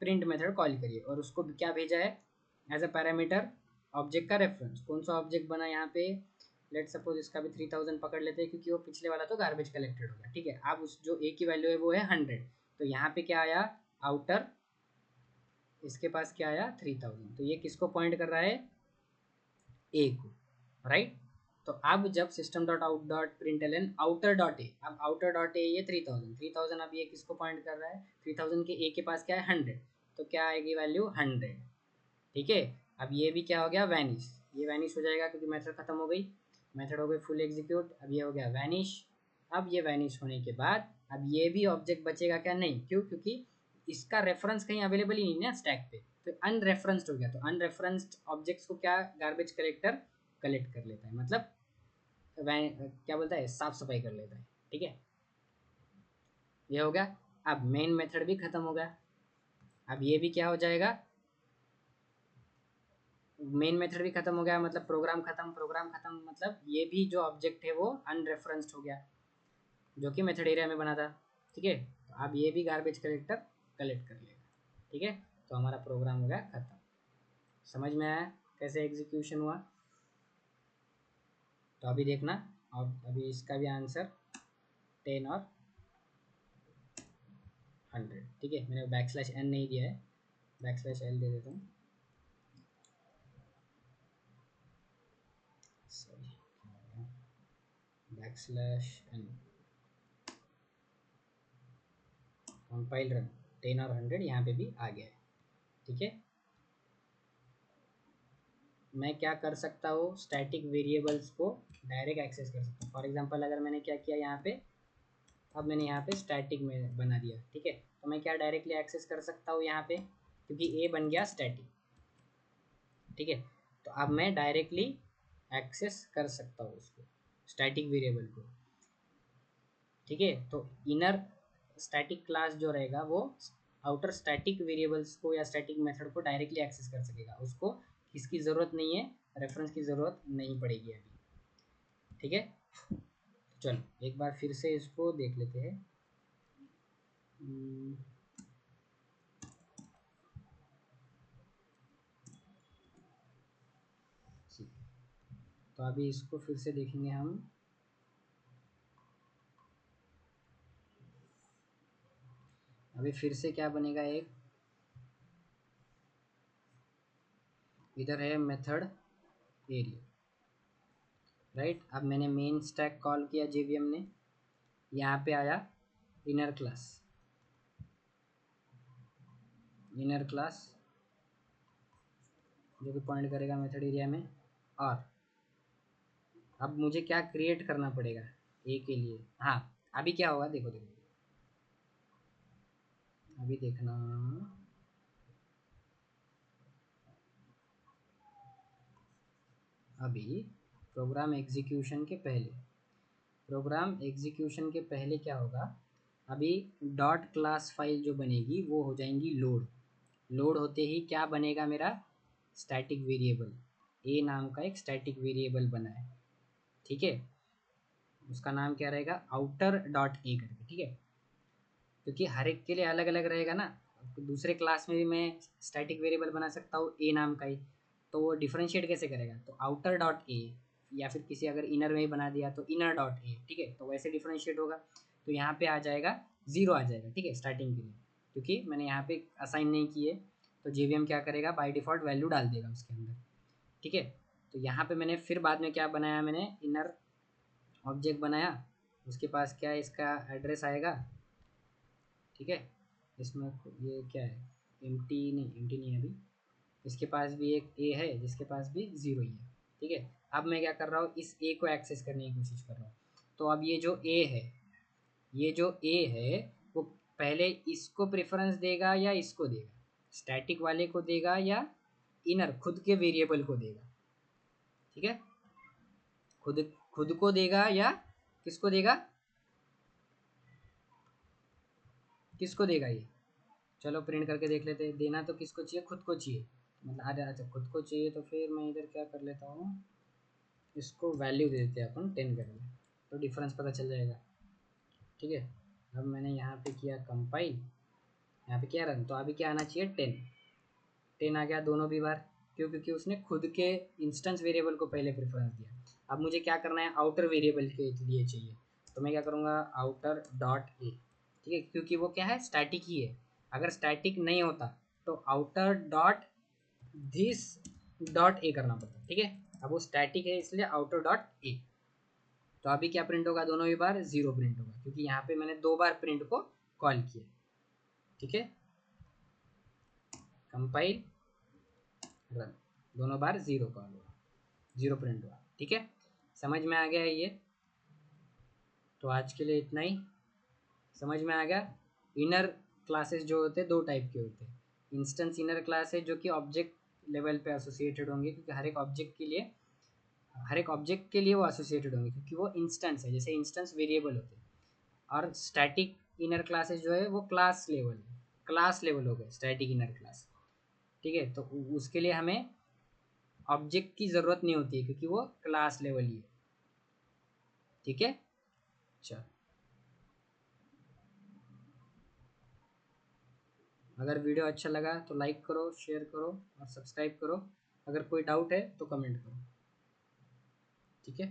प्रिंट मेथड कॉल करिए, और उसको क्या भेजा है, एज अ पैरामीटर ऑब्जेक्ट का रेफरेंस। कौन सा ऑब्जेक्ट बना यहाँ पे, लेट सपोज इसका भी 3000 पकड़ लेते हैं, क्योंकि वो पिछले वाला तो गार्बेज कलेक्टेड होगा। ठीक है, अब उस जो ए की वैल्यू है वो है 100, तो यहाँ पे क्या आया, आउटर, इसके पास क्या आया 3000, तो ये किसको पॉइंट कर रहा है, ए को, राइट। तो अब जब system dot out dot println outer dot A, अब आउटर डॉट ए ये 3000, अब ये किसको पॉइंट कर रहा है, 3000 के ए के पास क्या है 100, तो क्या आएगी वैल्यू 100। ठीक है, अब ये भी क्या हो गया, वैनिश, ये वैनिश हो जाएगा क्योंकि मेथड खत्म हो गई, मेथड हो गई फुल एग्जीक्यूट, अब ये हो गया वैनिश। अब ये वैनिश होने के बाद अब ये भी ऑब्जेक्ट बचेगा क्या, नहीं, क्यों, क्योंकि इसका रेफरेंस कहीं अवेलेबल ही नहीं ना स्टैक पे, तो अनरेफरेंस्ड हो गया। तो अनरेफरेंस्ड ऑब्जेक्ट्स को क्या गार्बेज कलेक्टर कलेक्ट कर लेता है, मतलब क्या बोलता है, साफ सफाई कर लेता है। ठीक है, ये हो गया। अब मेन मेथड भी खत्म हो गया, अब ये भी क्या हो जाएगा, मेन मेथड भी खत्म हो गया, मतलब प्रोग्राम खत्म, प्रोग्राम खत्म मतलब ये भी जो ऑब्जेक्ट है वो अनरेफरेंस्ड हो गया जो कि मेथड एरिया में बना था। ठीक है, तो अब ये भी गार्बेज कलेक्टर कलेक्ट कर लेगा। ठीक है, तो हमारा प्रोग्राम हो गया खत्म। समझ में आया कैसे एग्जीक्यूशन हुआ, तो अभी देखना, अब अभी इसका भी आंसर 10 और 100। ठीक है, मैंने बैकस्लैश एन नहीं दिया है, बैकस्लैश एल दे देता हूँ, sorry, backslash N, compile run, 10 और 100 यहाँ पे भी आ गया है। ठीक है, मैं क्या कर सकता हूँ, स्टैटिक वेरिएबल्स को डायरेक्ट एक्सेस कर सकता हूँ। फॉर एग्जांपल अगर मैंने क्या किया यहाँ पे, अब मैंने यहाँ पे स्टैटिक में बना दिया। ठीक है, तो मैं क्या डायरेक्टली एक्सेस कर सकता हूँ यहाँ पे, क्योंकि ए बन गया स्टैटिक। ठीक है, तो अब मैं डायरेक्टली एक्सेस कर सकता हूँ उसको, स्टैटिक वेरिएबल को। ठीक है, तो इनर स्टैटिक क्लास जो रहेगा वो आउटर स्टैटिक वेरिएबल्स को या स्टैटिक मेथड को डायरेक्टली एक्सेस कर सकेगा, उसको किसकी ज़रूरत नहीं है, रेफरेंस की ज़रूरत नहीं पड़ेगी अभी। ठीक है, चलो एक बार फिर से इसको देख लेते हैं। ठीक। तो अभी इसको फिर से देखेंगे हम। अभी फिर से क्या बनेगा, एक इधर है मेथड एरिया, राइट। अब मैंने मेन स्टैक कॉल किया जेवीएम ने, यहाँ पे आया इनर क्लास, इनर क्लास जो कि पॉइंट करेगा मेथड एरिया में। और अब मुझे क्या क्रिएट करना पड़ेगा ए के लिए। हाँ, अभी क्या होगा, देखो देखो, अभी देखना। अभी प्रोग्राम एग्जीक्यूशन के पहले क्या होगा, अभी डॉट क्लास फाइल जो बनेगी वो हो जाएंगी लोड। लोड होते ही क्या बनेगा मेरा, स्टैटिक वेरिएबल, ए नाम का एक स्टैटिक वेरिएबल बना है, ठीक है। उसका नाम क्या रहेगा, आउटर डॉट ए करके, ठीक है। क्योंकि हर एक के लिए अलग अलग रहेगा ना, दूसरे क्लास में भी मैं स्टैटिक वेरिएबल बना सकता हूँ ए नाम का ही, तो वो डिफरेंशिएट कैसे करेगा, तो आउटर डॉट ए, या फिर किसी अगर इनर में ही बना दिया तो इनर डॉट ए, ठीक है, तो वैसे डिफरेंशिएट होगा। तो यहाँ पे आ जाएगा ज़ीरो आ जाएगा, ठीक है, स्टार्टिंग के लिए, क्योंकि मैंने यहाँ पे असाइन नहीं किए। तो जेवीएम क्या करेगा, बाय डिफ़ॉल्ट वैल्यू डाल देगा उसके अंदर, ठीक है। तो यहाँ पे मैंने फिर बाद में क्या बनाया, मैंने इनर ऑब्जेक्ट बनाया, उसके पास क्या है, इसका एड्रेस आएगा, ठीक है। इसमें ये क्या है, एम्प्टी नहीं, एम्प्टी नहीं है अभी। इसके पास भी एक ए है जिसके पास भी ज़ीरो ही है, ठीक है। अब मैं क्या कर रहा हूँ, इस ए को एक्सेस करने की कोशिश कर रहा हूँ। तो अब ये जो ए है, ये जो ए है वो पहले इसको प्रेफरेंस देगा या इसको देगा, स्टैटिक वाले को देगा या इनर खुद के वेरिएबल को देगा, ठीक है। खुद खुद को देगा या किसको देगा, किसको देगा ये, चलो प्रिंट करके देख लेते हैं। देना तो किसको चाहिए, खुद को चाहिए, मतलब अरे अच्छा खुद को चाहिए, तो फिर मैं इधर क्या कर लेता हूँ, इसको वैल्यू दे देते हैं अपन 10 करेंगे, तो डिफरेंस पता चल जाएगा, ठीक है। अब मैंने यहाँ पे किया कंपाइल, यहाँ पे क्या रन, तो अभी क्या आना चाहिए, 10। 10 आ गया दोनों भी बार, क्यों, क्योंकि उसने खुद के इंस्टेंस वेरिएबल को पहले प्रेफरेंस दिया। अब मुझे क्या करना है, आउटर वेरिएबल के लिए चाहिए, तो मैं क्या करूँगा, आउटर डॉट ए, ठीक है, क्योंकि वो क्या है, स्टैटिक ही है। अगर स्टैटिक नहीं होता तो आउटर डॉट दिस डॉट ए करना पड़ता, ठीक है। अब वो स्टैटिक है इसलिए आउटर डॉट ए। तो अभी क्या प्रिंट होगा, दोनों ही बार जीरो प्रिंट होगा, क्योंकि यहाँ पे मैंने दो बार प्रिंट को कॉल किया, ठीक है। कंपाइल रन, दोनों बार जीरो कॉल हुआ, जीरो प्रिंट हुआ, ठीक है। समझ में आ गया ये, तो आज के लिए इतना ही। समझ में आ गया। इनर क्लासेस जो होते हैं दो टाइप के होते हैं। इंस्टेंस इनर क्लास है जो कि ऑब्जेक्ट लेवल पे एसोसिएटेड होंगे, क्योंकि हर एक ऑब्जेक्ट के लिए वो एसोसिएटेड होंगे, क्योंकि वो इंस्टेंस है, जैसे इंस्टेंस वेरिएबल होते हैं। और स्टैटिक इनर क्लासेस जो है वो क्लास लेवल हो गए स्टैटिक इनर क्लास, ठीक है। तो उसके लिए हमें ऑब्जेक्ट की ज़रूरत नहीं होती है, क्योंकि वो क्लास लेवल ही है, ठीक है। चल, अगर वीडियो अच्छा लगा तो लाइक करो, शेयर करो और सब्सक्राइब करो। अगर कोई डाउट है तो कमेंट करो, ठीक है।